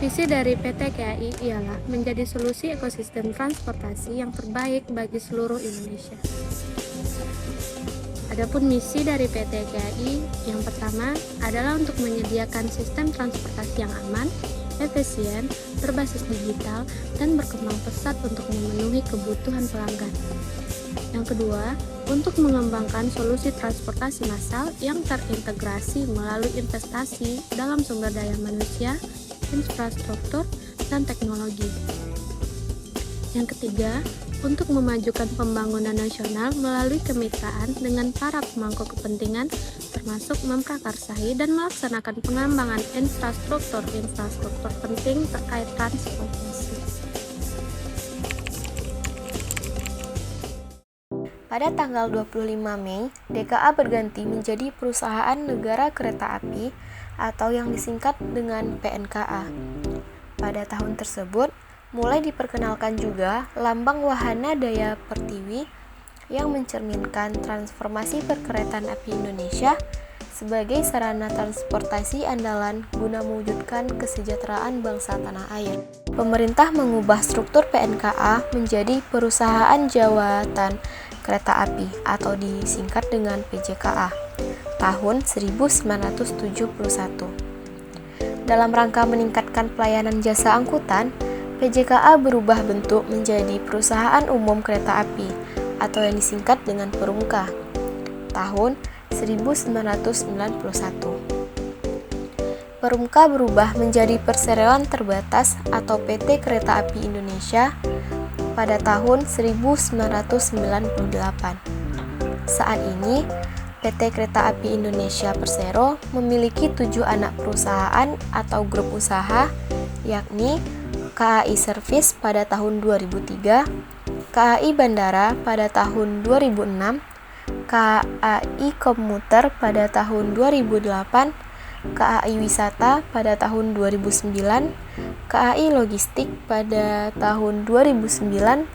Visi dari PT KAI ialah menjadi solusi ekosistem transportasi yang terbaik bagi seluruh Indonesia. Adapun misi dari PT KAI yang pertama adalah untuk menyediakan sistem transportasi yang aman, efisien, berbasis digital, dan berkembang pesat untuk memenuhi kebutuhan pelanggan. Yang kedua, untuk mengembangkan solusi transportasi massal yang terintegrasi melalui investasi dalam sumber daya manusia, infrastruktur, dan teknologi. Yang ketiga, untuk memajukan pembangunan nasional melalui kemitraan dengan para pemangku kepentingan, termasuk memprakarsai dan melaksanakan pengembangan infrastruktur penting terkait transportasi. Pada tanggal 25 Mei, DKA berganti menjadi Perusahaan Negara Kereta Api atau yang disingkat dengan PNKA. Pada tahun tersebut, mulai diperkenalkan juga lambang wahana daya pertiwi yang mencerminkan transformasi perkeretaan api Indonesia sebagai sarana transportasi andalan guna mewujudkan kesejahteraan bangsa tanah air. Pemerintah mengubah struktur PNKA menjadi Perusahaan Jawatan Kereta Api atau disingkat dengan PJKA tahun 1971. Dalam rangka meningkatkan pelayanan jasa angkutan, PJKA berubah bentuk menjadi Perusahaan Umum Kereta Api atau yang disingkat dengan Perumka tahun 1991. Perumka berubah menjadi Perseroan Terbatas atau PT Kereta Api Indonesia pada tahun 1998. Saat ini, PT Kereta Api Indonesia Persero memiliki 7 anak perusahaan atau grup usaha, yakni KAI Service pada tahun 2003, KAI Bandara pada tahun 2006, KAI Komuter pada tahun 2008, KAI Wisata pada tahun 2009, KAI Logistik pada tahun 2009,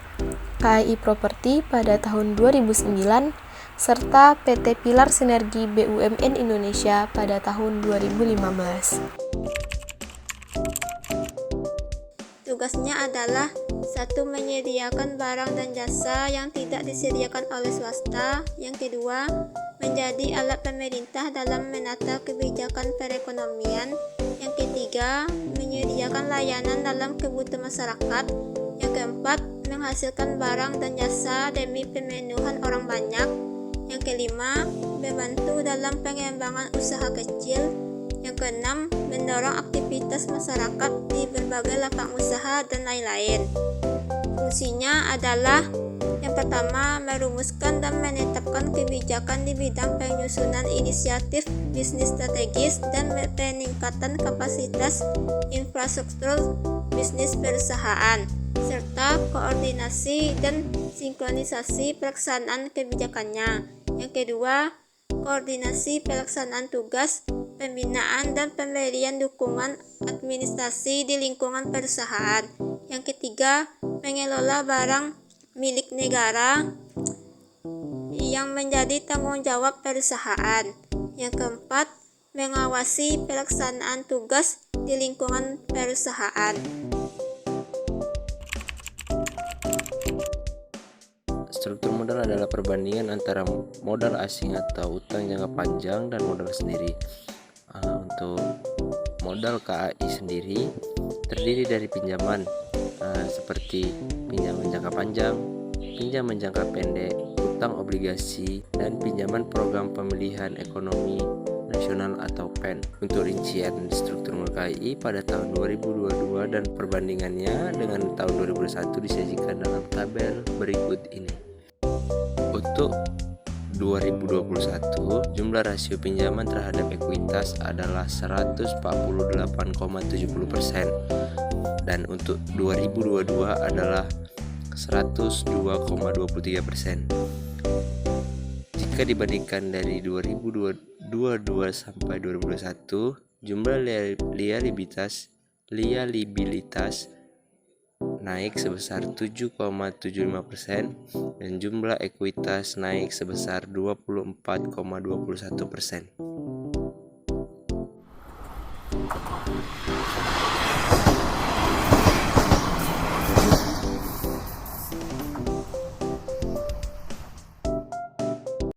KAI Properti pada tahun 2009, serta PT Pilar Sinergi BUMN Indonesia pada tahun 2015. Tugasnya adalah 1. Menyediakan barang dan jasa yang tidak disediakan oleh swasta. Yang kedua, menjadi alat pemerintah dalam menata kebijakan perekonomian. Yang ketiga, menyediakan layanan dalam kebutuhan masyarakat. Yang keempat, menghasilkan barang dan jasa demi pemenuhan orang banyak. Yang kelima, membantu dalam pengembangan usaha kecil. Yang keenam, mendorong aktivitas masyarakat di berbagai lapang usaha dan lain-lain. Fungsinya adalah yang pertama, merumuskan dan menetapkan kebijakan di bidang penyusunan inisiatif bisnis strategis dan peningkatan kapasitas infrastruktur bisnis perusahaan, serta koordinasi dan sinkronisasi pelaksanaan kebijakannya. Yang kedua, koordinasi pelaksanaan tugas, pembinaan dan pemberian dukungan administrasi di lingkungan perusahaan. Yang ketiga, mengelola barang milik negara yang menjadi tanggung jawab perusahaan. Yang keempat, mengawasi pelaksanaan tugas di lingkungan perusahaan. Struktur modal adalah perbandingan antara modal asing atau utang jangka panjang dan modal sendiri. Untuk modal KAI sendiri terdiri dari pinjaman seperti pinjaman jangka panjang, pinjaman jangka pendek, utang obligasi, dan pinjaman program pemulihan ekonomi nasional atau PEN. Untuk rincian struktur modal KAI pada tahun 2022 dan perbandingannya dengan tahun 2021 disajikan dalam tabel berikut ini. Untuk 2021, jumlah rasio pinjaman terhadap ekuitas adalah 148,70% dan untuk 2022 adalah 102,23%. Jika dibandingkan dari 2022 sampai 2021, jumlah liabilitas naik sebesar 7,75% dan jumlah ekuitas naik sebesar 24,21%.